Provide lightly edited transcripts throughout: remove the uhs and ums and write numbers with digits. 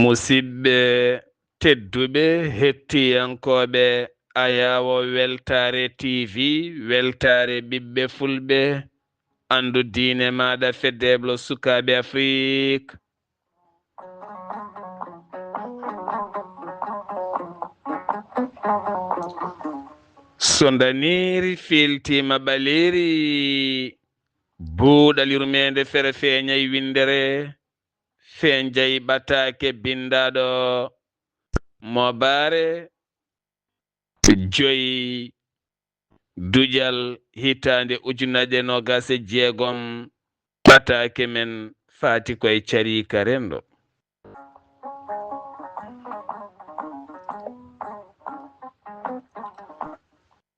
Musidɓe tedduɓe hettiyankoɓe Ayawo Weltare TV, Weltare ɓiɓɓe fulɓe, andu diine maɗa feddeblo sukaɓe Afrique. So daniri filtima ɓaleri buuɗal yurmede fere feeñay windere fenjay ɓatake bindaɗo Mobare joyi dujal hitande ujunnaje nogase jeegom ɓatake men fati koye carika rendo.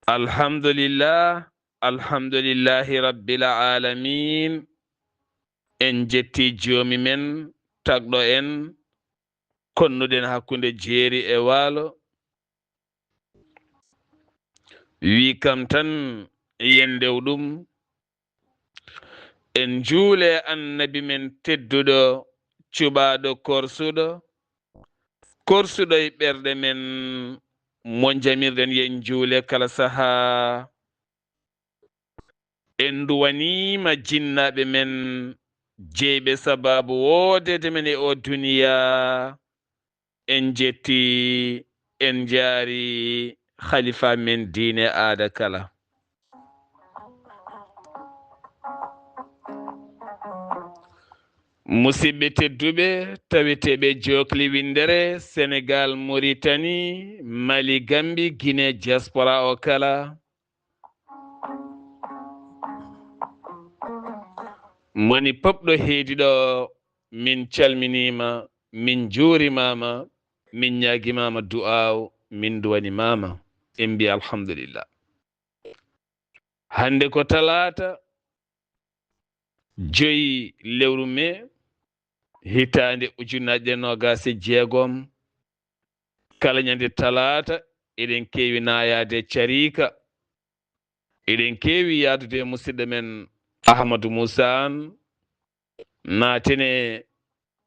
Alhamdulillah, alhamdulillahi rabbil alamin. En jetti jomi men tagɗo en konnuɗen hakkunde jeeri e waalo. Wi kam tan yendew ɗum en juule annabi men tedduɗo cuɓaɗo korsuɗo e ɓerɗe men mo jamirɗen yen juule kala saha. En duwanima jinnaɓe men jeyɓe sababu wodede men e o duniya. En jetti en jaari khalifa men diine aada kala. Musidɓe tedduɓe taweteɓe jokli windere Sénégal, Mauritanie, Mali, Gambie, Guinée diaspora o kala. Moni popɗo heediɗo min calminima, min juurimama, min ñaguimama du'aw, min duwanimama. En mbi alhamdulillah. Hande ko talata 5 lewru mai hitande ujunnaje nogase jeegom. Kala ñande talata eɗen kewi nayade carika, eɗen kewi yadude musidɗo men Ahmadou Moussa an natene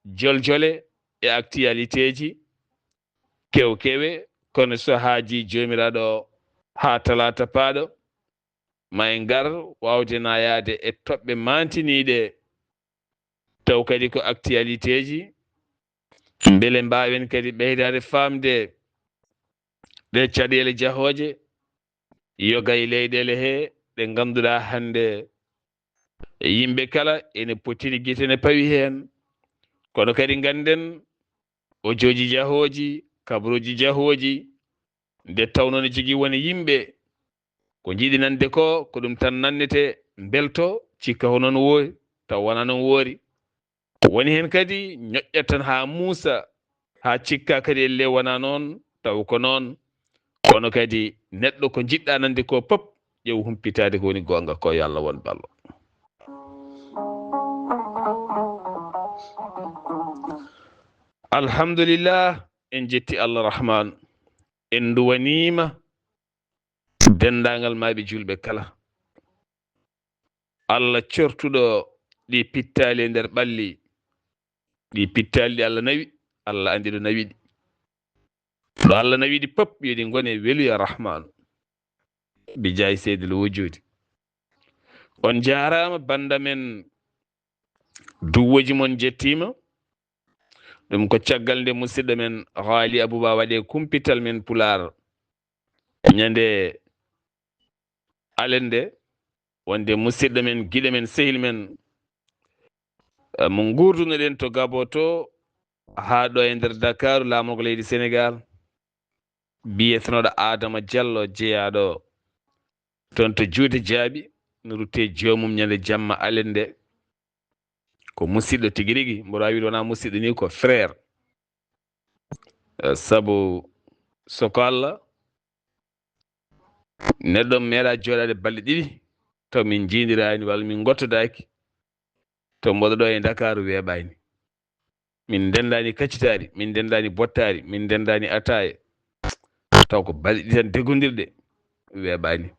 joljole e actualité ji kewkewe, kono so haaji jomiraɗo ha talata paaɗo ma en ngar wawde nayade e toɓɓe mantiniɗe taw kadi ko actualité ji beele mbawen kadi ɓeydade famde ɗe caɗele jahoje yoga e leyɗele he ɗe ganduɗa hande yimɓe kala ene potini guite ne pawi hen. Kono kadi ganden ojoji jahoji, kabruji jahoji nde tawno ne jogui woni yimɓe ko jiiɗi nande ko ɗum tan nannete belto cikka honon woori taw wona non woori. Woni hen kadi ñoƴƴat tan ha muusa ha cikka kadi elle wona noon taw ko noon. Kono kadi neɗɗo ko jiɗɗa nande ko pop ƴeew humpitade ko woni gonga ko yo Allah won ballo. Alhamdulillah, en jetti Allah rahman. En duwanima dendagal maaɓe julɓe kala. Allah cortuɗo ɗi pittali e nder ɓalli, ɗi pittali ɗi Allah nawi, Allah andi ɗo nawiɗi. ɗo Allah nawiɗi pop yoɗi gone weluya rahmanu bi jayi seydil wujudi. On jarama banda men, duwoji mon jettima. ɗum ko caggal nde musidɗo men Ghali Abouba waɗe kumpital men Pular ñande alende wonde musidɗo men guiɗo men sehil men mo gurdunoɗen to Gabo to ha ɗo e nder Dakar laamorgo leydi Sénégal, biyetenoɗo Adama Diallo jeeyaɗo toon to juude jaaɓi no rutte jomum ñande jamma alende. ko musidɗo tigi rigi mboɗo wiide wona musidɗo ni ko frère sabu soko Allah neɗɗo meeɗa jooɗade balɗe 2 taw min jiidirani walla min gottodaki to mboɗo ɗo e Dakar weeɓani min dendani kaccitari min dendani bottari min dendani ataye taw ko balɗe 2 tan deggodirɗe weeɓani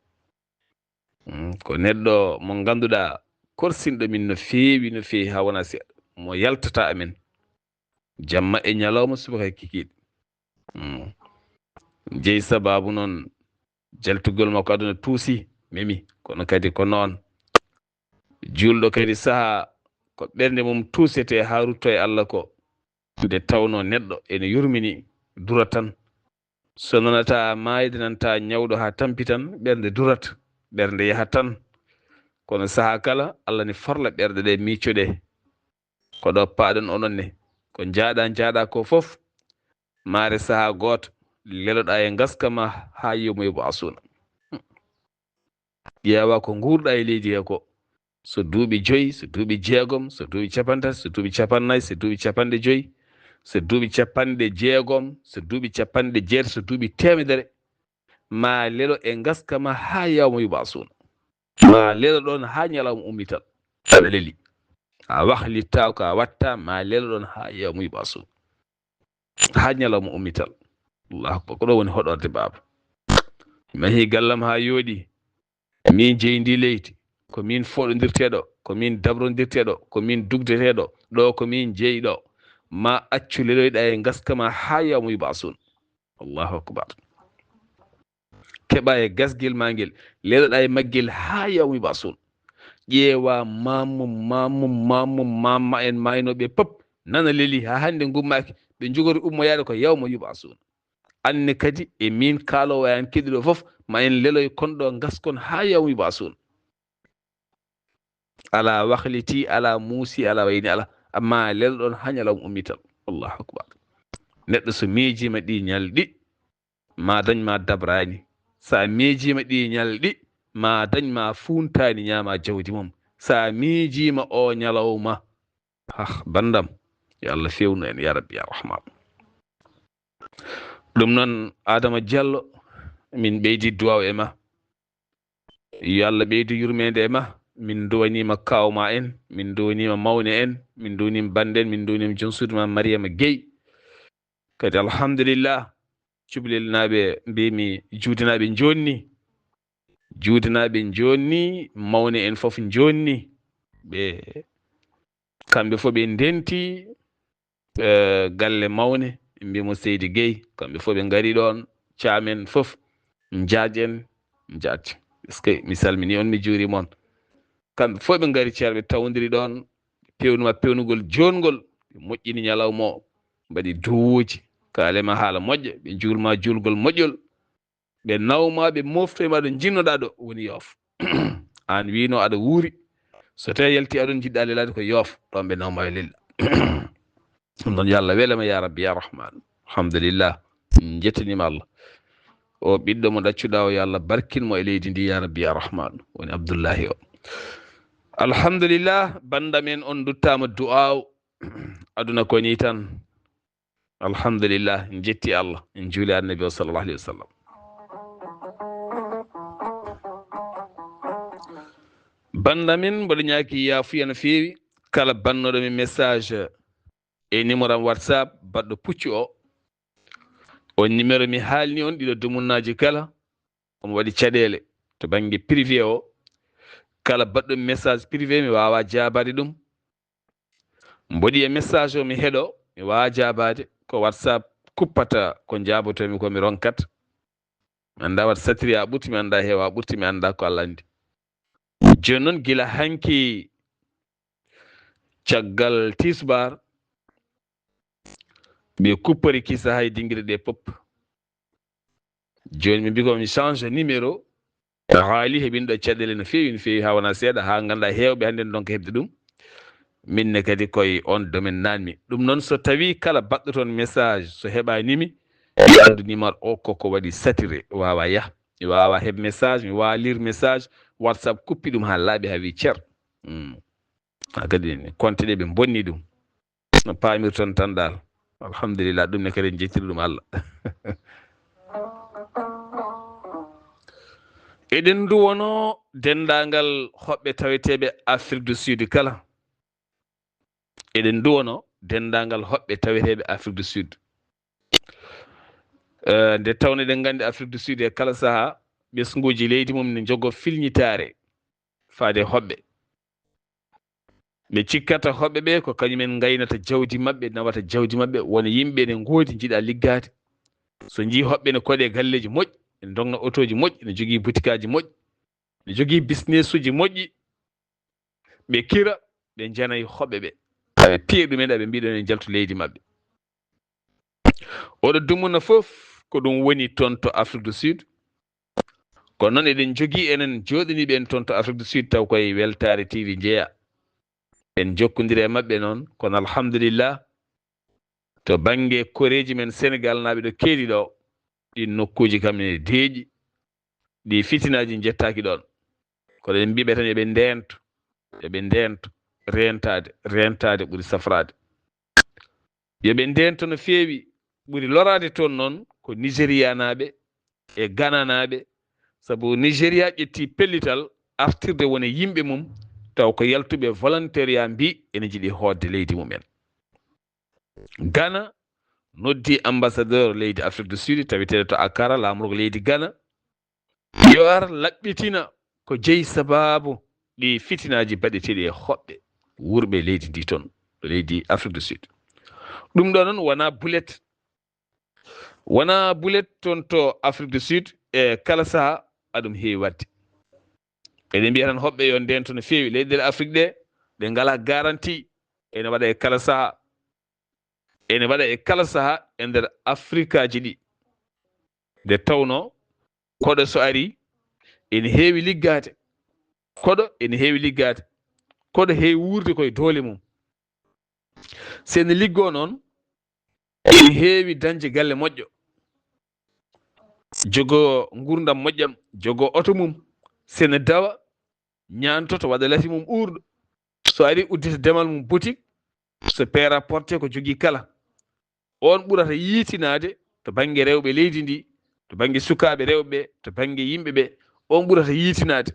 ko neɗɗo mo ganduɗa korsinɗo min no feewi ha wona seeɗa mo yaltata amen jamma e ñalawma subaka kikiɗe jeeyi sababu noon jaltugol makko aduna tuusi memi kono kadi ko noon julɗo kadi saaha ko ɓernde mum tuusete ha rutto e Allah ko nde tawno neɗɗo ene yurmini durat tan so nanata maayde nanta ñawɗo ha tampi tan ɓernde durat ɓernde yahat tan kono saaha kala Allah ne forla ɓerɗe ɗe miccoɗe ko ɗo paaɗon onon ne ko jaaɗa ko fof maare saaha gooto leloɗa e gaska ma ha yewmo yobo asuna ƴeewa ko guurɗa e leydi he ko so duuɓi 5 so duuɓi 6 so duuɓi 50 so duuɓi 40 so duuɓi 50 so duuɓi 60 so duuɓi 70 so duuɓi 100 ma lelo e gaska ma ha yawmo yobo asuna ma lelo ɗon ha ñalawma ummital aɗa leli a wahlitta ko a watta ma lelo ɗon ha yawmo yobo asuna ha ñalawma ummital allahu akbar ko ɗo woni hoɗorde baaba mahi gallam ha yooɗi min jeydi leydi ko min foɗodirteɗo ko min dabrodirteɗo ko min dugdeteɗo ɗo ko min jeyɗo ma accu leloyɗa e gaska ma ha yawmo yobo asuna allahu akbar keɓa e gasguel ma guel leloɗa e maggel ha yawmo yobo asuna ƴeewa mamma en maynoɓe pop nana leeli ha hande gummaki ɓe jogori ummoyade ko yawmo yobo asuna anne kadi e min kaalowo an keɗiɗo fof ma en leloy konɗo gaskon ha yawmo yobo asuna ala wahliti ala muusi ala wayni ala amma leloɗon ha ñalawma ummital allahu akbar neɗɗo so miijima ɗi ñalɗi ma dañma dabrani sa miijima ɗi ñalɗi ma dañma funtani ñama jawdi mum sa miijima o ñalawma bandam yo Allah fewnu en ya rabbi ya rahman ɗum noon Adama Diallo min ɓeydi duwaw e ma yo Allah ɓeydu yurmede e ma min duwanima kawma en min duwanima mawne en min duwanima bande en min duwanima jonsude ma Mariama Gueye kadi alhamdulillah cubalel naɓe mbimi juudanaɓe jonni mawne en foof jonni ɓe kamɓe fof ɓe ndenti galle mawne mbimo Seydi Gueye kamɓe fof ɓe gari ɗon caamen fof jaajen jaati est-ce mi salmini on mi juurima on kamɓe fof ɓe gari ceerno ɓe tawdiri ɗon pewnuma pewnugol jongol ɓe moƴƴini ñalawma o mbaɗi duwuji kalema haala moƴƴa ɓe julma julgol moƴƴol ɓe nawma ɓe moftoyma ɗo jinnoɗa ɗo woni yoof an wino aɗa wuuri so tawi yalti aɗon jiɗɗa lelade ko yoof ɗon ɓe nawma e lella ɗum noon yo Allah welama ya rabbi ya rahman alhamdulillah jettanima Allah o ɓiɗɗo mo ɗaccuɗa o yo Allah barkinmo e leydi ndi ya rabbi ya rahman woni Abdoullahi o alhamdulillah bandamen on duttama du'aw aduna ko ni tan alhamdulillah en jetti Allah en juuli annabi o sallallahu alayhi wa sallam bandamin mboɗo ñaaki yaafuya no feewi kala bannoɗo mi message e numéro am WhatsApp baɗɗo puccu o numéro mi haalni on ɗiɗo dumunnaji kala omo waɗi caɗele to banggue privé o kala baɗɗo message privé mi wawa jabade ɗum mboɗi e message o mi heeɗo mi wawa jabade ko WhatsApp kuppata ko jabotomi komi ronkat mi anda wat satiri a ɓurti mi anda heewa ɓurti mi anda ko Allah andi joni noon gila hanki caggal tisbar ɓe kuppori kisa hay dinguire ɗe pop joni mi mbi komi change numéro haali heɓinɗo caɗele no fewi ha wona seeɗa ha ganduɗa hewɓe hannde donc hebde ɗum minne kadi koye on domaine nanmi ɗum noon so tawi kala baɗɗo toon message so heɓanimi mi andu numéro o koko waɗi saturé wawa yaah mi wawa heeb message mi wawa lire message WhatsApp kuppi ɗum ha laaɓi ha wi ceer kadi konte ɗe ɓe bonni ɗum no paamirton tan dal alhamdulillah ɗum ne kadi jettiri ɗum Allah eɗen duwono dendagal hoɓɓe taweteɓe Afrique du Sud kala eɗen duwono dendagal hoɓɓe taweteɓe Afrique du Sud nde tawno eɗen gandi Afrique du Sud e kala saaha ɓesguji leydi mum ne jogo filñitare faade hoɓɓe ɓe cikkata hoɓɓe ɓe ko kañumen gaynata jawdi mabɓe nawata jawdi mabɓe wona yimɓe ne goodi jiiɗa liggade so jii hoɓɓe ne koɗe galleji moƴƴi ne dongna autoji moƴƴi ne jogui boutique moƴƴi ne jogui business uji moƴƴi ɓe kira ɓe janayi hoɓɓe ɓe aɓe piye ɗumen aɓe mbiɗon e jaltu leydi mabɓe oɗo dumuna fof ko ɗum woni toon to Afrique du Sud kono noon eɗen jogui enen joɗaniɓe en toon to Afrique du Sud taw koye weltare TV jeeya en jokkodiri e mabɓe noon kono alhamdulillah to banggue koreji men Sénégal naɓe ɗo keeɗi ɗo ɗin nokkuji kam ne deeƴi ɗi fitinaji jettaki ɗon kono en mbiɓe tan eɓe ndento rentade ɓuuri safrade yoɓe ndento no feewi ɓuuri lorade toon noon ko Nigéria naɓe e Ghana naɓe saabu Nigéria ƴetti pellital artirde wona yimɓe mum taw ko yaltuɓe volontariat mbi ene jiiɗi hoodde leydi mumen Ghana noddi ambassadeur leydi Afrique du Sud taweteɗo to Accra lamorgo leydi Ghana yo ar laɓɓitina ko jeeyi sababu ɗi fitinaji baɗeteɗi e hoɓɓe wurɓe leydi ndi toon ɗo leydi Afrique du Sud ɗum ɗo noon wona boulet toon to Afrique du Sud e kala saaha aɗum heewi wadde eɗen mbiya tan hoɓɓe yo ndento no feewi leyɗele Afrique ɗe ngala garantie ene waɗa e kala saaha e nder Afrique ji ɗi nde tawno koɗo so ari ene heewi liggade koɗo heewi wuurde koye doole mum sene liggo noon ene heewi dañde galle moƴƴo jogo gurdam moƴƴam jogo oto mum sene dawa ñantoto waɗa lati mum ɓuurɗo so ari uddita demal mum boutique so paiera porté ko jogui kala on ɓurata yiitinade to banggue rewɓe leydi ndi to banggue sukaɓe rewɓe to banggue yimɓeɓe on ɓurata yiitinade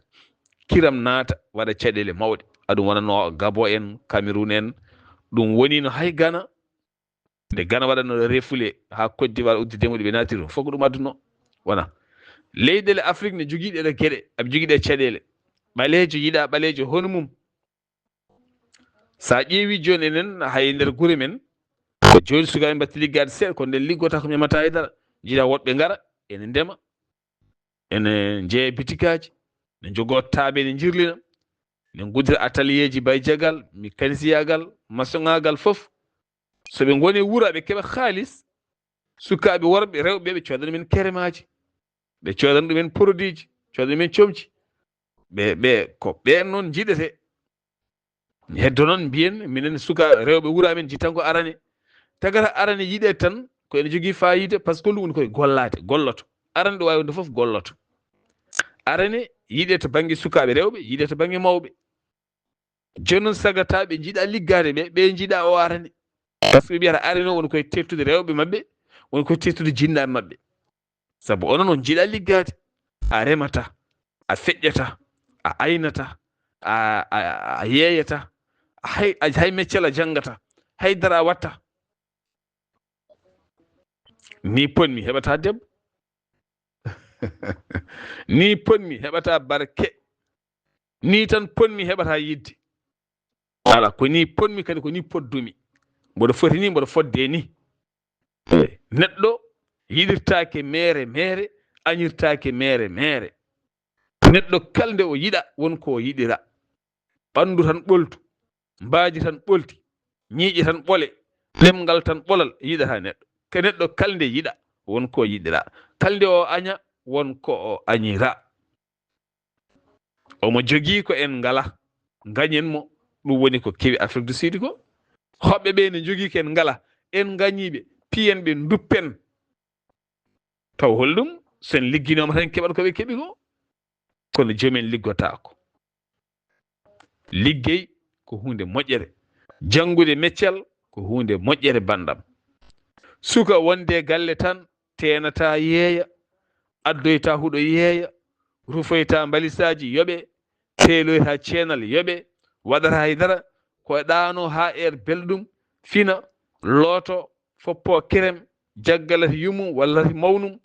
kiram naata waɗa caɗele mawɗe aɗum wonano Gabon en Cameroun en ɗum woni no hay Ghana nde Ghana waɗano refule ha Côte d'Ivoire uddide muɗum ɓe naatiri ɗum fof ko ɗum adduno wona leyɗele Afrique ne jogui ɗeɗo gueɗe aɓe jogui ɗe caɗele ɓalejo yiɗa ɓalejo hono mum sa ƴeewi joni enen hay nder guure men ko joni sukaɓe mbatti liggade seeɗa ko nden liggota ko memata haydara jiiɗa woɗɓe ngara ene ndema ene jeeya bitikaji ne jogo taaɓe ne jirlina ne guddira atelier ji bay jagal mécaniciagal maçonŋagal fof soɓe goni wuuro ɓe keeɓa haalis sukaɓe worɓe rewɓe ɓe codana men keremaji ɓe codana ɗumen produit ji codana men comci ɓe ko ɓen noon jiiɗete heddo noon mbiyen minen suka rewɓe wuuro amen jittanko arane tagata arane yiiɗe tan ko ene jogui fayida par ce que ɗum woni koye gollade golloto arane ɗo wawi wonde foof golloto arane yiiɗe to banggue sukaɓe rewɓe yiiɗe to banggue mawɓe joni noon sagata ɓe jiiɗa liggade ɓe jiiɗa o arane par ce que ɓe mbiyata arane o woni koye tettude rewɓe mabɓe woni koye tettude jinnaɓe mabɓe saabu onon on jiiɗa liggade a remata a feƴƴata a aynata a yeeyata hay meccel a janggata haydara a watta ni ponmi heɓata debbo ni ponmi heɓata barke ni tan ponmi heɓata yidde ala ko ni ponmi kadi ko ni poddumi mboɗo foti ni mboɗo fodde ni neɗɗo yiɗirtake mere añirtake mere neɗɗo kalde o yiɗa wonko yiɗira ɓandu tan ɓoltu mbaaji tan ɓolti ñiiƴe tan ɓole ɗemgal tan ɓolal yiɗata neɗɗo ke neɗɗo kalde yiɗa wonko yiɗira kalde o aña wonko o añira omo jogii ko en ngala gañen mo ɗum woni ko kewi Afrique du Sud ko hoɓɓe ɓe ne jogii ko en ngala en gañiɓe piyen ɓe duppen taw holɗum sen ligginoma tan keɓat koɓe keeɓi ko kono joomen liggotako liggey ko hunde moƴƴere, janngude meccel ko hunde moƴƴere bandam. Suka wonde galle tan tenata yeeya, addoyta huɗo yeeya, rufoyta balisaji yoɓe, teeloyta ceenal yoɓe, waɗata haydara ko ɗano ha belɗum fina looto foppo kirem jaggalati yumum wallati mawnum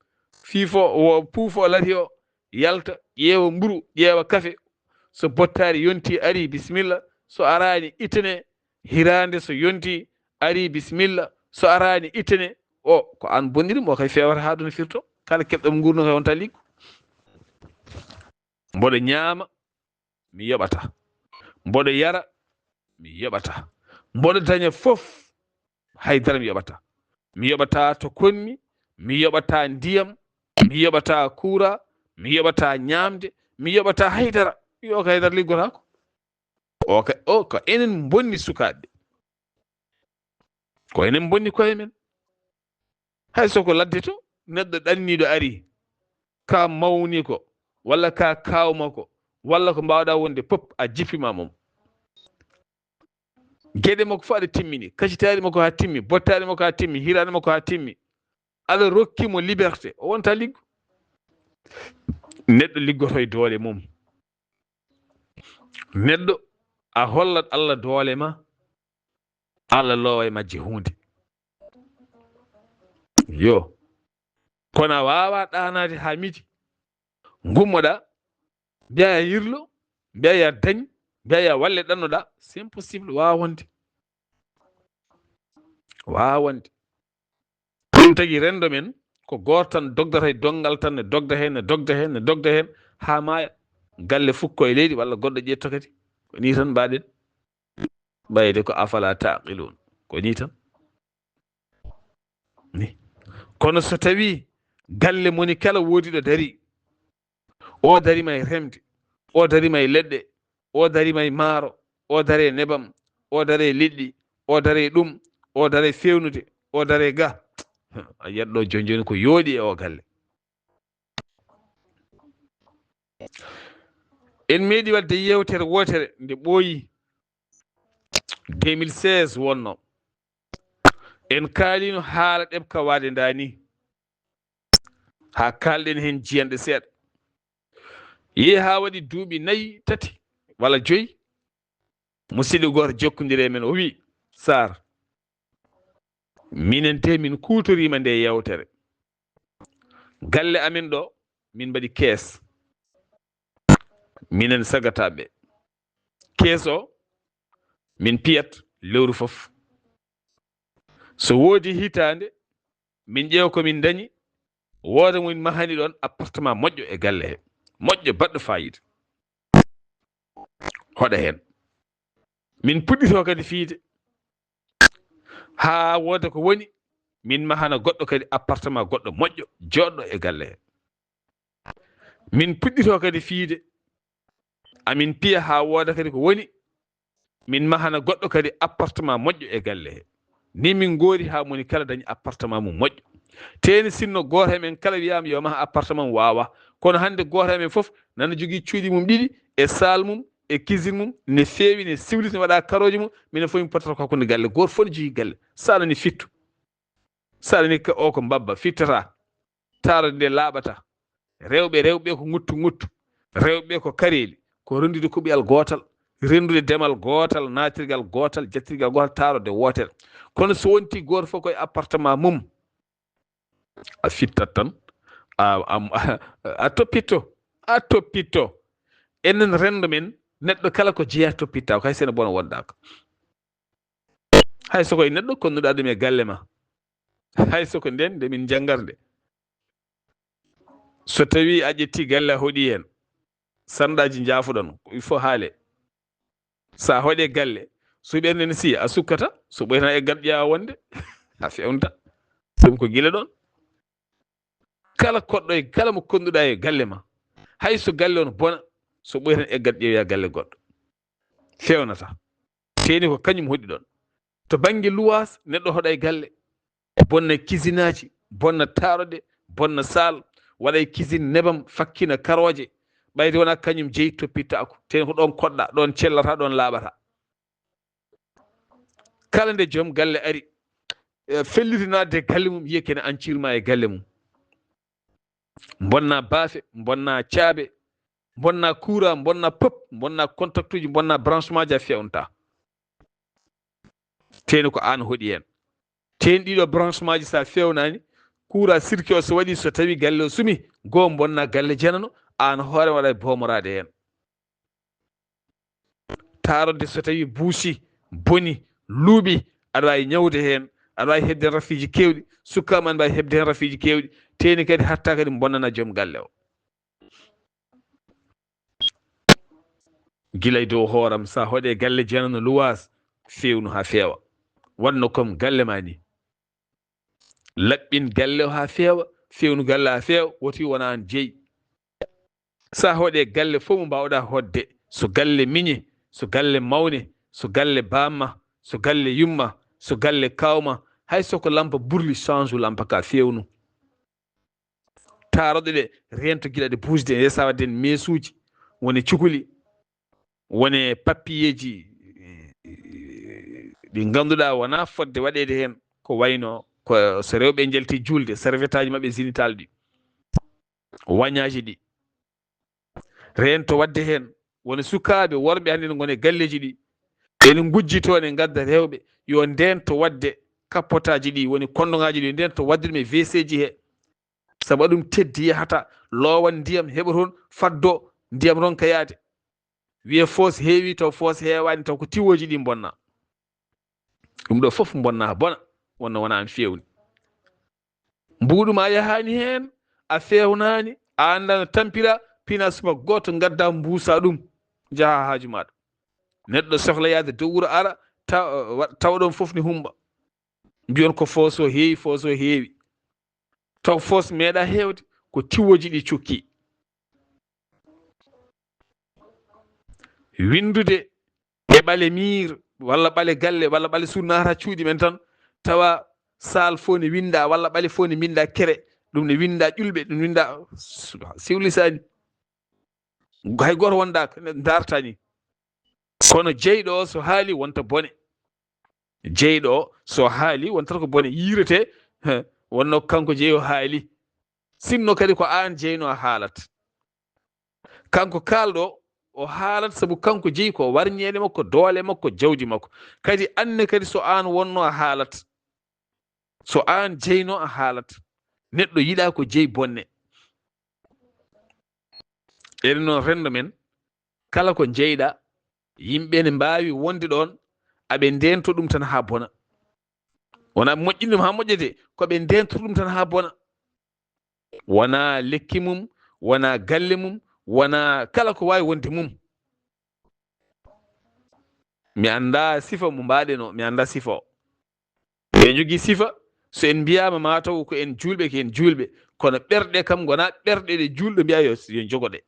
fiifo puufo lati o yalta ƴeewa mburu ƴeewa kafe, so bottari yonti ari bisimilla, so arani itane hirande so yonti ari bisimilla, so arani itane o ko an bonniɗum o kay fewata ha ɗum firto kala keɓɗam gurno kay wonta liggo. Mboɗo ñaama mi yoɓata, mboɗo yara mi yoɓata, mboɗo daña fof haydara mi yoɓata. Mi yoɓata to konmi, mi yoɓata ndiyam, mi yoɓata kuura, mi yoɓata ñamde, mi yoɓata haydara. Yo ko haydara liggotako o ko enen bonni sukaɓe, ko enen bonni koye men. Hay soko ladde to neɗɗo ɗanniɗo ari ka mawni ko walla ka kawma ko walla ko mbawɗa wonde pop a jippima mom, gueɗe makko fof aɗa timmini, kacitari makko ha timmi, bottari makko ha timmi, hirade makko ha timmi, aɗa rokkimo liberté, o wonta liggo. Neɗɗo liggoto e doole mum, neɗɗo a hollat Allah doole ma, Allah lowa e majje hunde. Yo kono a wawa ɗanade ha midi gummoɗa mbiya ya yirlo, mbiya ya dañ, mbiya ya walle ɗannoɗa, c'est impossible, wawa wonde, wawa wonde. ɗum tagui rendo men ko goto tan dogdata e dongal tan ne dogda hen ne dogda hen ne dogda hen ha maaya, galle fukko e leydi walla goɗɗo ƴetto kadi, ko ni tan mbaɗen. ɓayde ko afala taqilun, ko ni tan ni. Kono so tawi galle moni kala woodi ɗo dari, o darima e remde, o darima e leɗɗe, o darima e maaro, o dare nebam, o dare liɗɗi, o dare ɗum, o dare fewnude, o dare ga, a yiyat ɗo joni joni ko yooɗi e o galle. En meeɗi wadde yewtere wotere nde ɓooyi 2016 wonno, en kaalino haala ɗebka wade ndani, ha kalɗen hen jiyanɗe seeɗa, yeehi ha waɗi duuɓi 4 3 walla 5, musidɗo goto jokkodiri men o wi Sar, minen te min kutorima nde yewtere, galle amen ɗo min mbaɗi kees, minen sagataɓe kees o min piyat lewru fof, so woodi hitande min ƴeewa komin dañi, wooda min mahani ɗon appartement moƴƴo e galle he, moƴƴo baɗɗo fayida, hoɗa hen. Min puɗɗito kadi fiide ha wooda ko woni min mahana goɗɗo kadi appartement goɗɗo moƴƴo joɗɗo e galle he. Min puɗɗito kadi fiide amin piya ha wooda kadi ko woni min mahana goɗɗo kadi appartement moƴƴo e galle he. Ni min goori ha moni kala dañi appartement mum moƴƴo. Teni sinno goto e men kala wiyama yo maha appartement wawa, kono hande goto e men foof nana jogui cuuɗi mum 2 e salle mum e cuisine mum ne feewi ne siwliti ne waɗa karoji mum, minen fof min pottata ko hakkude galle, goto fof ne jogui galle. Saɗani fittu, saɗani o ko mbabba fittata, tarode nde laaɓata, rewɓe ko nguttu, rewɓe ko kareli, ko rendude kuɓiyal gotal, rendude demal gotal, natirgal gotal, jettirgal gotal, tarode wotere. Kono so wonti goto fof koye appartement mum, a fittat tan a toppitto. Enen rendo men neɗɗo kala ko jeeya toppitta ko hay sene bona wondaka, hay soko e neɗɗo konnuɗa ɗum e galle ma, hay soko nden nde min jangarde, so tawi a ƴetti galle a hoɗi hen sanɗaji jaafuɗon il faut haale, sa hoɗe galle so ɓernde ne si a sukkata, so ɓoytan e gal ƴeewa wonde a fewnta, ɗum ko guila ɗon. Kala koɗɗo e kala mo konnuɗa e galle ma, hay so galle on bona, so ɓoytan e gal ƴeewa galle goɗɗo fewnata, teni ko kañum hoɗi ɗon. To banggue luwas neɗɗo hoɗa e galle, bonna cuisine aji, bonna tarode, bonna salle, waɗa e cuisine nebam, fakkina karoje, ɓayde wona kañum jeeyi toppittako, te ko ɗon koɗɗa, ɗon cellata, ɗon laaɓata. kala nde joom galle ari fellitinade galle mum yiya kene ancirma e galle mum, bonna baafe, bonna caaɓe, bonna courant, bonna pop, bonna contact uji, bonna branchement ji a fewnta. teni ko an hoɗi hen. Teni ɗiɗo branchement ji sa fewnani courant circuit o so waɗi, so tawi galle o sumi, goo bonna galle janano, an hoore waɗa bomorade hen. Tarodde so tawi buusi, boni, luuɓi, aɗa wawi ñawde hen, aɗa wawi hebde rafiji kewɗi, sukkama mbawi hebde hen rafiji kewɗi. Teni kadi hatta kadi bonnana joom galle o. Gila e dow hooram, sa hoɗe galle janano luwas, fewnu ha feewa, wanno comme galle ma ni, laɓɓin galle o ha feewa, fewnu galle ha feewa, woti wona an jeeyi. Sa hoɗe galle fof mo mbawɗa hodde, so galle miñe, so galle mawne, so galle bamma, so galle yumma, so galle kawma, hay soko lampa burli change u lampa ka fewnu. Taroɗe ɗe rento giɗa ɗe busde e sa wadden mesuji, woni cukuli, woni papiyeji ɗi ganduɗa wona fodde waɗede hen, ko wayno ko so rewɓe jalti julde, serviette aji mabɓe zinital ɗi, wañaji ɗi rento wadde hen. Woni sukaɓe worɓe hande gone galleji ɗi, ene gujjito ne gadda rewɓe yo ndento wadde kappotaji ɗi, woni kondoŋaji ɗi, ndento wadde ɗum e WC ji he, sabu ɗum teddi yahata lowan ndiyam heɓa toon faddo ndiyam ronka yaade. Wiye foos heewi taw foos heewani, taw ko tiwoji ɗi bonna. ɗum ɗo fof bonna bona, wonno wona an fewni. Mbuɗuma yahani hen, a fewnani, a anda no tampira, pina suba goto gadda mbuusa ɗum jaha haaju maɗa. Neɗɗo sohla yaade dow wuro ara tawɗon fof ni humba, mbiyon ko foos o heewi, foos o heewi, taw foos meeɗa heewde, ko tiwoji ɗi cukki. Windude e ɓale miir, walla ɓale galle, walla ɓale sunnata cuuɗi men tan, tawa sal fof ne winda, walla ɓale fof ne winda kere, ɗum ne winda ƴulɓe, ɗum winda siwlisani, hay goto wonda dartani. Kono jeyɗo o so haali wonta bone, jeyɗo o so haali wontata ko bone, yirete wonno kanko jeeyo haali, sinno kadi ko an jeyno a haalat. Kanko kalɗo o haalat sabu kanko jeeyi ko warñede makko, doole makko, jawdi makko. Kadi anne kadi so an wonno a haalat, so an jeyno a haalat. Neɗɗo yiɗa ko jeeyi bonne. enen noon rendo men, kala ko jeyɗa, yimɓe ne mbawi wonde ɗon, aɓe ndento ɗum tan ha bona. Wona moƴƴini ɗum ha moƴƴete, koɓe ndento ɗum tan ha bona. Wona lekki mum, wona galle mum, wona kala ko wawi wonde mum. Mi anda sifa mo mbaɗen o, mi anda sifa o. ɓe jogui sifa, so en mbiyama mataw ko en julɓe, ko en julɓe, kono ɓerɗe kam gona ɓerɗe ɗe julɗo mbiya yo jogoɗe.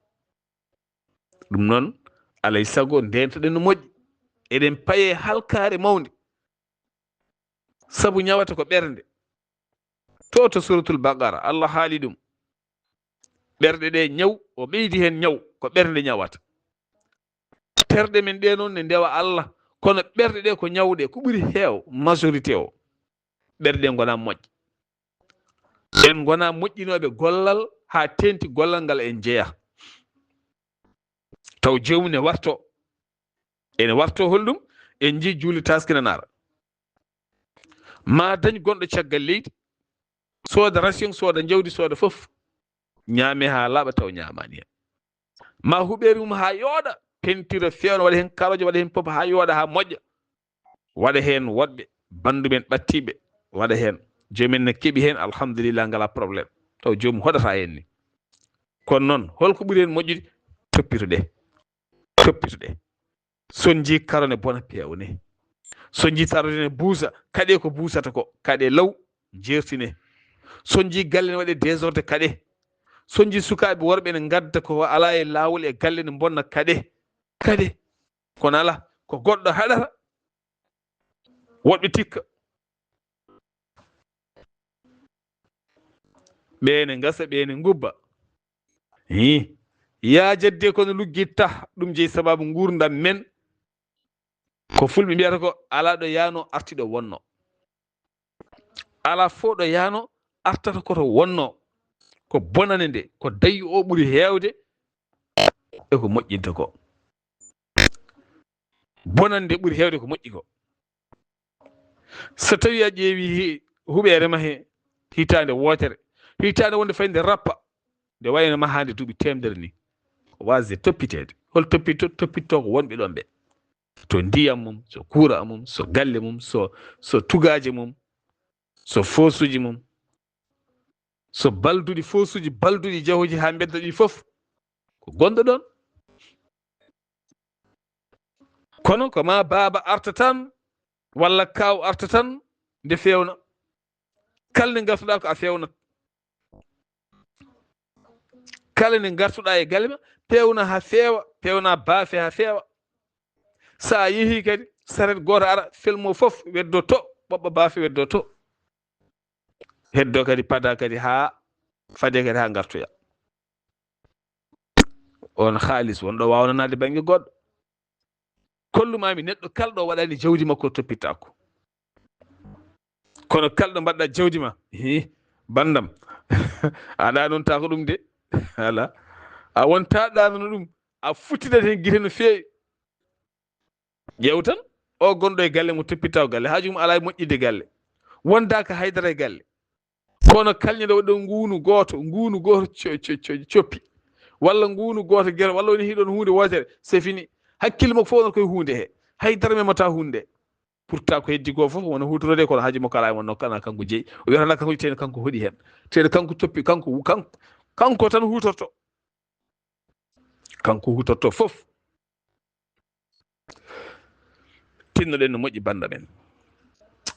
ɗum noon alay sago ndentoɗen no moƴƴi, eɗen paye halkare mawde, sabu ñawata ko ɓernde. To suratul baqara Allah haali ɗum, ɓerɗe ɗe ñaw, o ɓeydi hen ñaw, ko ɓernde ñawata. terɗe men ɗe noon ne ndewa Allah, kono ɓerɗe ɗe ko ñawɗe, ko ɓuri heew majorité o, ɓerɗe ɗe gona moƴƴe. en gona moƴƴinoɓe gollal ha tenti gollal ngal en jeeya, taw jomum ne warto, ene warto holɗum, en jii juuli taskinanara, ma dañ gonɗo caggal leydi, sooda ration, sooda jawdi, sooda fof, ñaame ha laaɓa taw ñamani hen. Ma huɓeri mum ha yooɗa, pentira fewna, waɗa hen karoje, waɗa hen pop ha yooɗa ha moƴƴa, waɗa hen woɗɓe bandumen ɓattiɓe, waɗa hen jomumen ne keeɓi hen alhamdulillah, ngala probléme, taw jomum hoɗata hen ni. kono noon holko ɓuuri hen moƴƴude? toppituɗe. son jii karone bona pewne, son jii tarode ne buusa, kaɗe ko buusata ko, kaɗe law jertine. son jii galle ne waɗe désordre, kaɗe. son jii sukaɓe worɓe ne gadda ko ala e lawol e galle ne bonna, kaɗe. Kono ala, ko goɗɗo haɗata, woɗɓe tikka. ɓeene gasa, ɓeene gubba. Ya jadde kono luggitta, ɗum jeeyi sababu gurdam men ko fulɓe mbiyata ko ala ɗo yaano artiɗo wonno, ala fo ɗo yaano artata koto wonno, ko bonane nde ko dayi o ɓuri heewde e ko moƴƴinta ko. Bonande nde ɓuri heewde ko moƴƴi ko. So tawi a ƴeewi huɓeere ma he hitande wootere, hitande wonde fayi nde rappa nde wayno mahande duuɓi temedere ni, ko wasde toppiteede. Hol toppitto ko wonɓe ɗon ɓe, to ndiyam mum, so kuura mum, so galle mum, so tugaaje mum, so fosuji mum, so balduɗi fosuji balduɗi jahoji ha bedda ɗi fof ko gonɗo ɗon. Kono ko ma baaba arta tan walla kaw arta tan nde fewna, kala nde gartuɗa ko a fewnat, kala nde gartuɗa e galle ma pewna ha feewa, pewna baafe ha feewa. Sa yeehi kadi saret goto ara felmo fof weddo to, ɓoɓɓo baafe weddo to, heddo kadi pada kadi ha fade kadi ha gartoya. On haalis wonɗo wawnanade banggue goɗɗo. Kollumami neɗɗo kalɗo waɗani jawdi makko toppitako, kono kalɗo mbaɗɗa jawdi ma bandam aɗa noon ta ko ɗum de ala a wonta ɗanono ɗum, a futtinat hen guite no feewi. Ƴeew tan o gonɗo e galle mo toppita galle, haajum ala e moƴƴinde galle, wondaka haydara e galle, kono kalñeɗo waɗo ngunu goto coppi, walla ngunu goto gueɗe, walla woni hiɗon hunde wotere, c'est fini. Hakkille makko fof wonata koye hunde he, haydara memata hunde. Pourtant ko heddi ko fof wona hutorode, kono haaji makko ala e wonno kana kanko jeeyi. O wiyata kanko tene kanko hoɗi hen, tene kanko toppi, kanko tan hutorto, kanko hutorto fof. Tinnoɗen no moƴƴi banda men.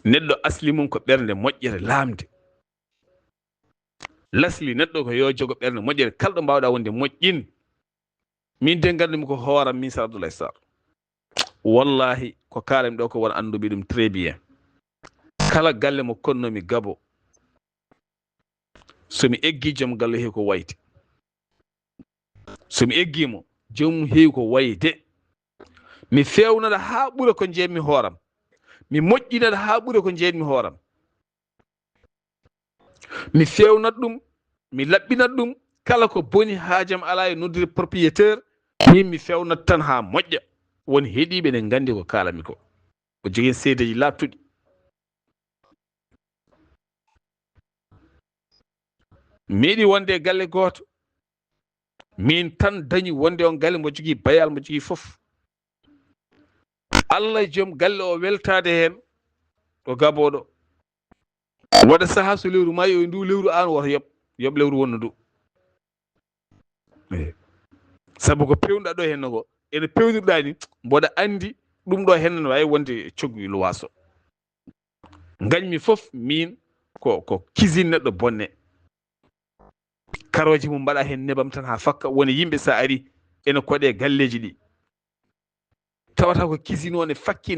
Neɗɗo asli mum ko ɓernde moƴƴere lamde. Lasli neɗɗo ko yo jogo ɓernde moƴƴere, kalɗo mbawɗa wonde moƴƴin. Min de gandumi ko hooram min Sar Abdoulaye Sarr, wallahi ko kalami ɗo ko won anduɓe ɗum très bien. Kala galle mo konnomi Gabo, somi eggi joom galle heewi ko wayti, somi eggimo joomum heewi ko wayde. Mi fewnata ha ɓuura ko jeeyatmi hooram, mi moƴƴinata ha ɓuura ko jeeyatmi hooram, mi fewnat ɗum, mi laɓɓinat ɗum. Kala ko boni haajam ala e noddude propriétaire, min mi fewnat tan ha moƴƴa. Woni heeɗiɓe ne gandi ko kalami ko, o jogui seedeji lattuɗi. Meeɗi wonde e galle goto, min tan dañi wonde on galle mo jogui bayal, mo jogui fof. Allah joom galle o weltade hen o gaboɗo, waɗa saaha so lewru maayi o ndu lewru an woto yob lewru wonno ndu. Sabu ko pewnuɗa ɗo henno ko, ene pewnirɗa ni mboɗa andi ɗum ɗo henno no wawi wonde coggu luwaso. Gañmi fof min ko cuisine neɗɗo bonne, karoji mum mbaɗa hen nebam tan ha fakka. Woni yimɓe sa ari ene koɗe galleji ɗi, tawata ko cuisine o ne fakki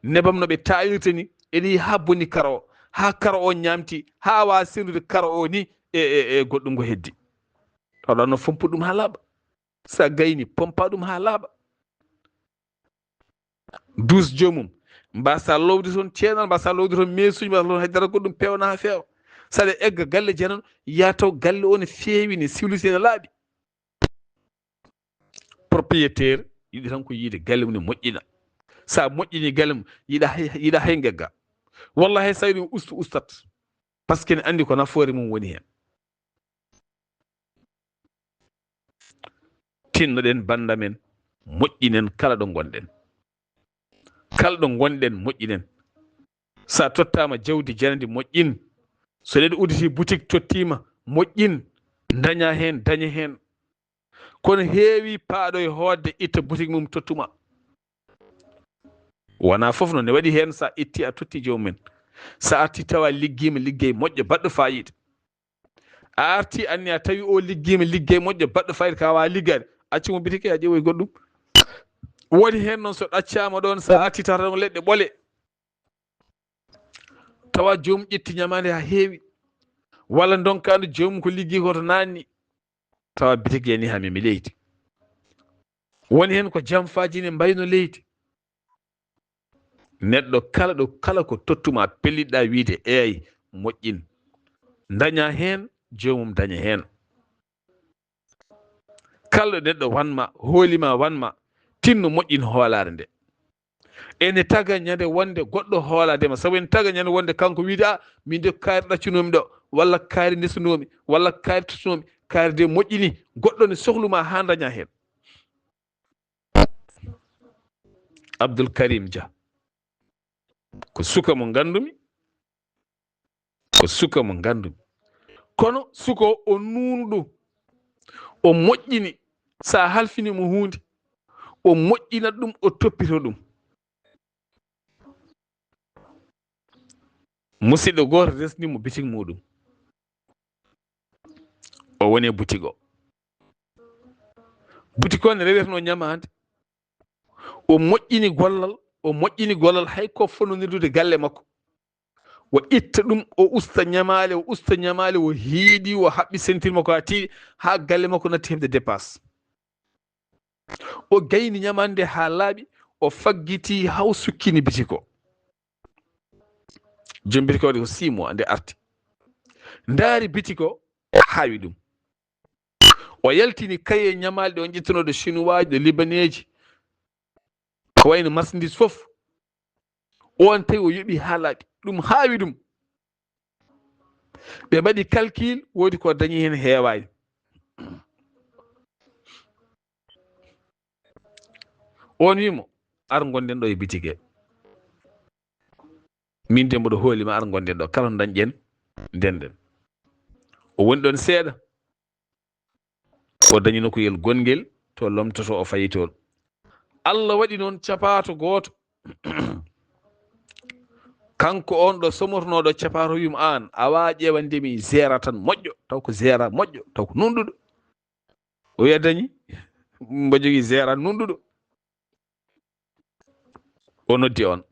nebam no ɓe tawirta ni ene yi ha bonni karo, ha karo o ñamti, ha wawa sendude karo o ni e goɗɗum ngo heddi. Tawa no fompu ɗum ha laaɓa, sa gayni pompa ɗum ha laaɓa. Dus jomum mbasa lowde toon ceenal, mbasa lowde toon mesuji, mbasa lowde haydara goɗɗum pewna ha feewa. Saɗa egga galle janan ya taw galle o ne feewi, ne civilisé, ne laaɓi. Propriétaire yiɗi tan ko yiide galle mum ne moƴƴina. Sa moƴƴini galle mum yiɗa hay gegga, walla hay sayɗum ustat, par ce que ne andi ko nafoore mum woni hen. Tinnoɗen banda men, moƴƴinen kala ɗo gonɗen, kala ɗo gonɗen moƴƴinen. Sa tottama jawdi janadi moƴƴin, so neɗɗo udditi boutique tottima moƴƴin, daña hen. Kono heewi paaɗo e hoodde itta boutique mum tottuma. Wona fof noon ne waɗi hen sa itti a totti jomumen. Sa arti tawa liggima liggey moƴƴo baɗɗo fayida, a arti anni a tawi o liggima liggey moƴƴo baɗɗo fayida, ka wawa liggade, accimo boutique a ƴeewoy goɗɗum. Woni hen noon so ɗaccama ɗon, sa arti tawata leɗɗe ɓole, tawa jomum ƴetti ñamade ha heewi, walla donkadu jomum ko liggi ko to nanni, tawa boutique yani ha memi leydi. Woni hen ko jamfaji ne mbayno leydi, neɗɗo kala ko tottuma pelliɗɗa wiide eyi moƴƴin daña hen jomum daña hen. kala neɗɗo wanma hoolima wanma tinno moƴƴin hoolare nde. ene taga ñande wonde goɗɗo hooladema sabu ene taga ñande wonde kanko wiide a min de kaari ɗaccunomi ɗo walla kaari ndesanomi walla kaari tottanomi kaari de moƴƴini goɗɗo ne sohluma ha daña hen. Abdoul Karim Dia ko suka mo gandumi kono suka o nunɗo o moƴƴini sa halfinimo hunde o moƴƴinat ɗum o toppito ɗum. musidɗo goto resnimo bitik muɗum o woni e boutique o ne reweteno ñamade o moƴƴini gollal hay ko fonnodirdude galle makko o itta ɗum o usta ñamale o hiiɗi o haɓɓi sentir makko ha tiiɗi ha galle makko natti hebde dépasse. o gayni ñamande ha laaɓi o faggiti haw sukkini boutique o. joom boutique o de ko 6 mois nde arti ndaari boutique o haawi ɗum o yaltini kaye ñamale ɗe o ƴettanoɗo chinois ɗe libaneji ko wayno marchandise fof on tawi o yoɓi ha laaɓi ɗum haawi ɗum ɓe mbaɗi calcul woodi ko dañi hen heewani. on wimo ar gonden ɗo e boutique min de mboɗo hoolima ar gonden ɗo kala no dañƴen ndenden. o woni ɗon seeɗa o dañi nokkuyel gongel to lomtoto o fayi toon. Allah waɗi noon capato goto kanko on ɗo somornoɗo capato wimo an awa ƴewandemi gérant tan moƴƴo taw ko gérant moƴƴo taw ko nunɗuɗo o wiya dañi mbo jogui gérant nunɗuɗo. o noddi on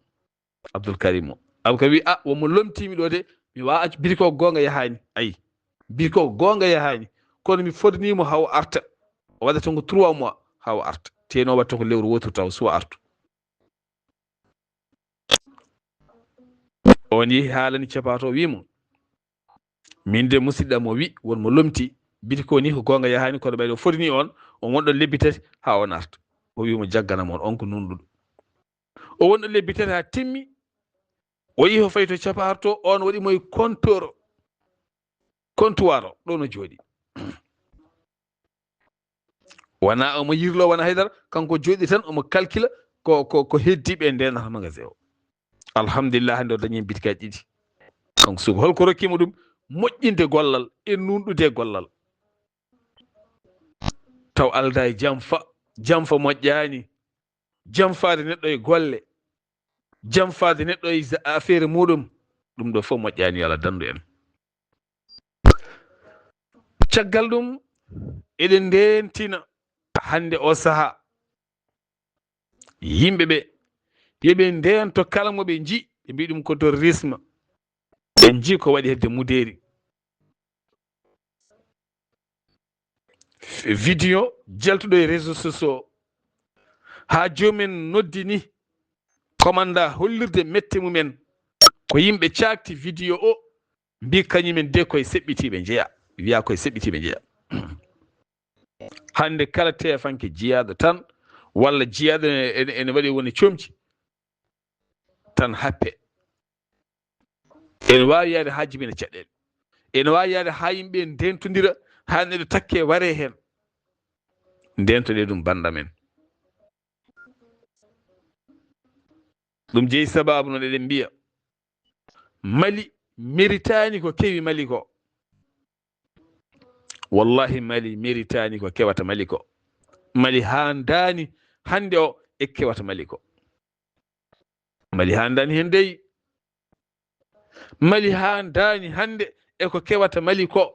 Abdoul Karim o Abdoul wi a womo lomtimi ɗo de mi wawa accu boutique o gonga yahani ayi boutique o gonga yahani kono mi fodnimo haw arta o waɗata ko 3 mois haw arta teno watta ko lewru wotoru taw suwa artu. on yeehi haalani capato wimo min de musidɗam o wi wonmo lomti boutique o ni ko gonga yahani kono ɓayde o fodni on wonɗon lebbi 3 ha on arta. o wimo jagganam on ko nunɗuɗo o wonɗo lebbi 3 ha timmi o yeehi o fayi to capato on waɗimo e comptoir o ɗo no jooɗi wona omo yirlo wona haydara kanko jooɗi tan omo calcula ko heddiɓe e ndenata magasin o. alhamdulillah hande o dañi boutique aji 2 kanko suka holko rokkimo ɗum moƴƴinde gollal e nunɗude gollal taw alda e jamfa moƴƴani jamfade neɗɗo e golle jamfade neɗɗo e affaire muɗum ɗum ɗo fof moƴƴani yo Allah dandu en. caggal ɗum eɗen ndentina hande o saaha yimɓeɓe yoɓe ndento kala moɓe ji ɓe mbi ɗum ko terrorisme ɓe ji ko waɗi hedde muderi vidéo jaltuɗo e réseaux sociaux ha jomumen noddini commanda hollirde mette mumen ko yimɓe cakti vidéo o mbi kañumen de koye seɓɓitiɓe jeeya wiya koye seɓɓitiɓe jeeya. hande kala tefanke jiyaɗo tan walla jiyaɗo ene waɗi woni comci tan happe ene wawi yaade ha jibina caɗele ene wawi yaade ha yimɓe ndentodira ha neɗɗo takke ware hen ndentoɗe ɗum banda men. ɗum jeeyi sababu noon eɗen mbiya Mali méritani ko kewi Mali ko wallahi Mali méritani ko kewata Mali ko Mali handani hande o e kewata Mali ko Mali handani hen dey Mali handani hande eko kewata Mali ko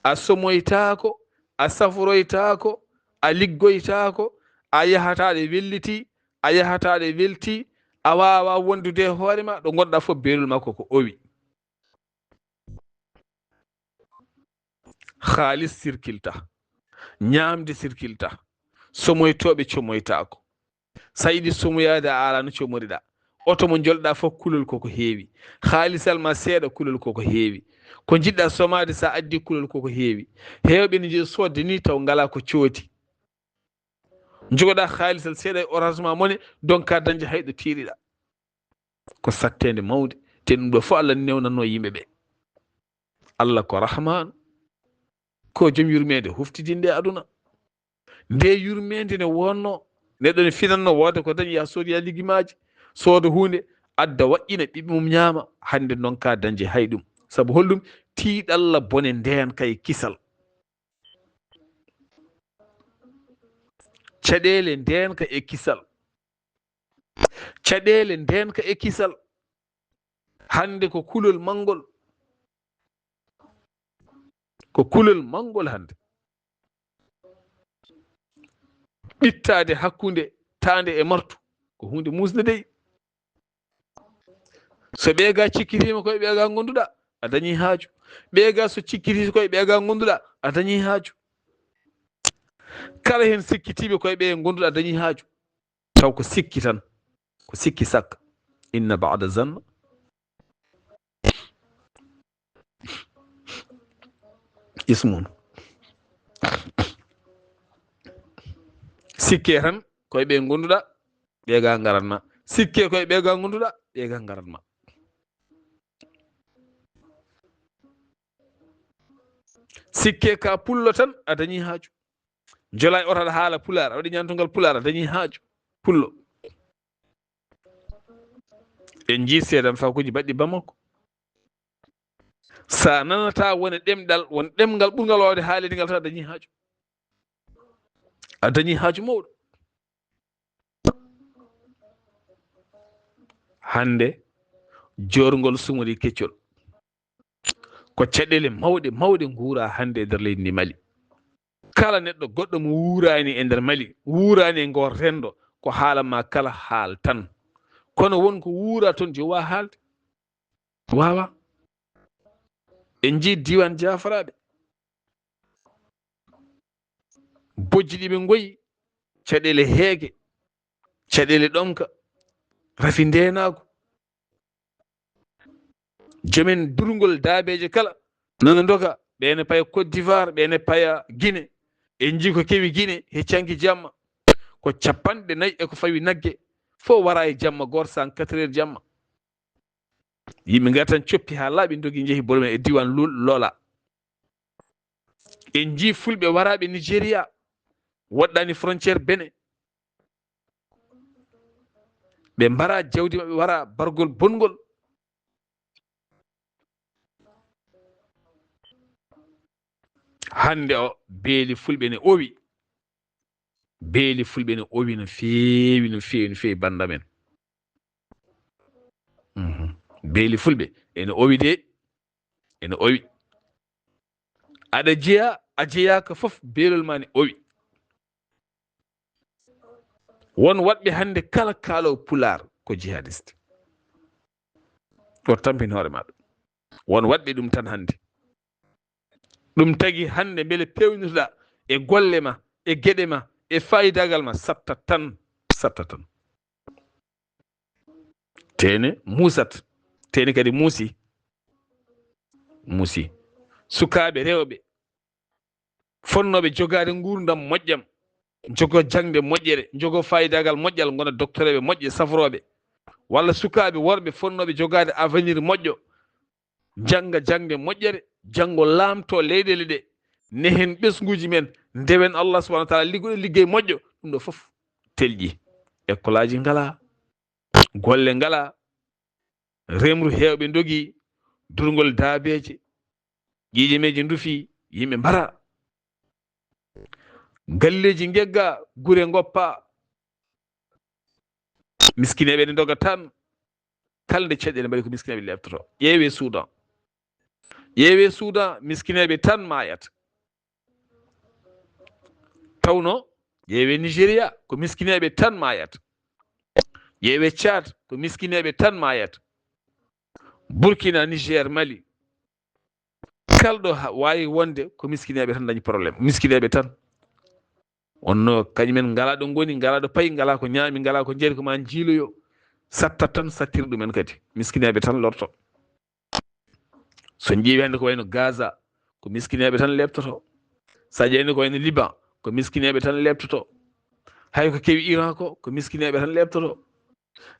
a somoytako a saforoytako a liggoytako a yahataɗe welliti a yahataɗe welti a wawa wondude hoorema ɗo gonɗa fof belul makko ko owi haalis sirkilta ñamde sirkilta somoytoɓe comoytako sa yiɗi somoyade a ala no comoriɗa oto mo jolɗa fof kulol koko heewi, haalisal ma seeɗa kulol koko heewi, ko jiɗɗa somade sa addi kulol koko heewi. Heewɓe ne jiɗi sodde ni taw ngala ko cooti, jogoɗa haalisal seeɗa e orange ma mone donka dañde hayɗo tiiɗiɗa, ko sattede mawde. te ɗum ɗo fof Allah newnanno yimɓe ɓe. Allah ko rahman, ko joom yurmede huftidinde e aduna. Nde yurmede ne wonno neɗɗo ne finanno wooda ko dañi ya soodoya liggimaji, sooda hunde adda waƴƴina ɓiɓɓe mum ñaama. Hande noon ka dañde hay ɗum, saabu holɗum tiiɗalla bone nden kay kisal. caɗele ndenka e kisal, caɗele ndenka e kisal. hande ko kulol mangol, ko kulol mangol hande. ɓittade hakkunde tande e martu ko hunde musde dey. so ɓeega cikkitima koye ɓeega gonduɗa a dañi haaju, ɓeega so cikkiti koye ɓeega gonduɗa a dañi haaju. kala hen sikkitiɓe koye ɓe gonduɗa a dañi haaju, taw ko sikki tan, ko sikki sakka. inna ba'da zanna ismun. sikke tan koye ɓe gonduɗa ɓeega ngaratma, sikke koye ɓeega gonduɗa ɓeega ngaratma. sikke ka pullo tan a dañi haaju, jola e oto aɗa haala pular, a waɗi ñantogal pular a dañi haaju pullo. en jii seedan fakuji baɗɗi Bamako, sa nanata wona ɗemɗal, won ɗemgal ɓurgal wawde haalede ngal tan a dañi haaju, a dañi haaju mawɗo. hande jorgol sumori keccol ko caɗele mawɗe mawɗe guura hande e nder leydi ndi Mali. kala neɗɗo goɗɗo mo wuurani e nder Mali, wuurani e ngor rendo, ko haalanma kala haal tan. kono wonko wuura toon jo wawa haalde, wawa. en jii diwan jafaraɓe, bojji ɗiɓe goyi, caɗele heege, caɗele ɗomka, rafi ndenago. jomen durgol daabeje kala nana doga, ɓene paya Côte d'Ivoire, ɓene paya Guinée. en jii ko kewi Guinée heccanki jamma ko 40 eko fawi nagge, fo wara e jamma goto 4 heures jamma. yimɓe gari tan coppi ha laaɓi dogi jeehi bolo men e diwan Lola. en jii fulɓe waraɓe Nigéria, woɗɗani frontiére Bénin, ɓe mbara jawdi maɓɓe wara bargol bongol. hande o beeli fulɓe ne owi, beeli fulɓe ne owi no feewi no feewi no feewi banda men. beeli fulɓe ene owi de, ene owi. aɗa jeeya a jeeyaka fof beelol ma ne owi. won waɗɓe hande kala kaalowo pular ko jihadiste, o tampini hoore maɗa. won waɗɓe ɗum tan hande. ɗum tagi hande beele pewnitoɗa e golle ma, e gueɗe ma, e fayidagal ma, satta tan, satta tan. tene musat, tene kadi muusi, muusi. sukaɓe rewɓe fonnoɓe jogade gurdam moƴƴam, jogo jangde moƴƴere, jogo fayidagal moƴƴal, gona doctoreɓe moƴƴe safroɓe, walla sukaɓe worɓe fonnoɓe jogade avenir moƴƴo, janga jangde moƴƴere, jango laamto leyɗele ɗe, nehen ɓesguji men, ndewen Allah subahanahu wa taala, liggoɗe liggey moƴƴo. ɗum ɗo fof telƴi. école aji ngala, golle ngala, remru hewɓe dogi, durgol daabeje, ƴiƴemeji duufi, yimɓe mbara, galleji gegga, gure goppa, miskineɓe ne doga tan. kala nde caɗele mbaɗi ko miskineɓe leftoto. ƴeewe Soudan, ƴeewe Soudan, miskineɓe tan mayata. tawno ƴeewe Nigéria ko miskineɓe tan mayata. ƴeewe Tchad ko miskineɓe tan mayata. Burkina, Niger, Mali, kalɗo wawi wonde ko miskineɓe tan dañi probléme, miskineɓe tan. wonno kañumen ngala ɗo goni, ngala ɗo paayi, ngala ko ñaami, ngala ko jeeri, ko ma jiiloyo. sattat tan sattir ɗumen kadi miskineɓe tan lorto so ƴeewi hannde ko wayno Gaza ko miskineɓe tan lebtoto sa ƴeewni ko wayno Liban ko miskineɓe tan lebtoto hay ko kewi Iran ko miskineɓe tan lebtoto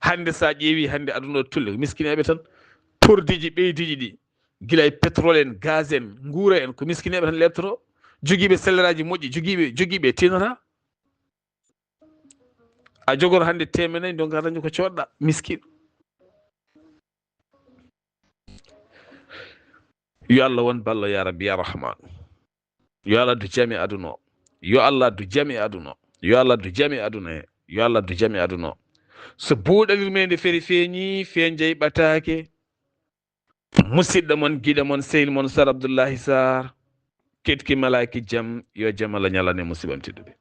hannde sa ƴeewi hannde aduna o tulle ko miskineɓe tan tordiji ɓeydiji ɗi gila e pétrole en gaz en nguura en ko miskineɓe tan lebtoto jogiiɓe selleraji moƴƴi jogiiɓe tinata a jogoto hannde temenayi donka dañi ko coɗɗa miskiɗo yo Allah won ballo ya rabbi ya rahman yo Allah du jami aduna o yo Allah du jami aduna o yo Allah du jami aduna he yo Allah du jami aduna o so buuɗalirmede feri feeñi feenjayi ɓatake musidɗo mon giɗo mon sehil mon Sar Abdoullahi Sarr ketki malaki jaam yo jaam Allah ñalane musibam tedduɓe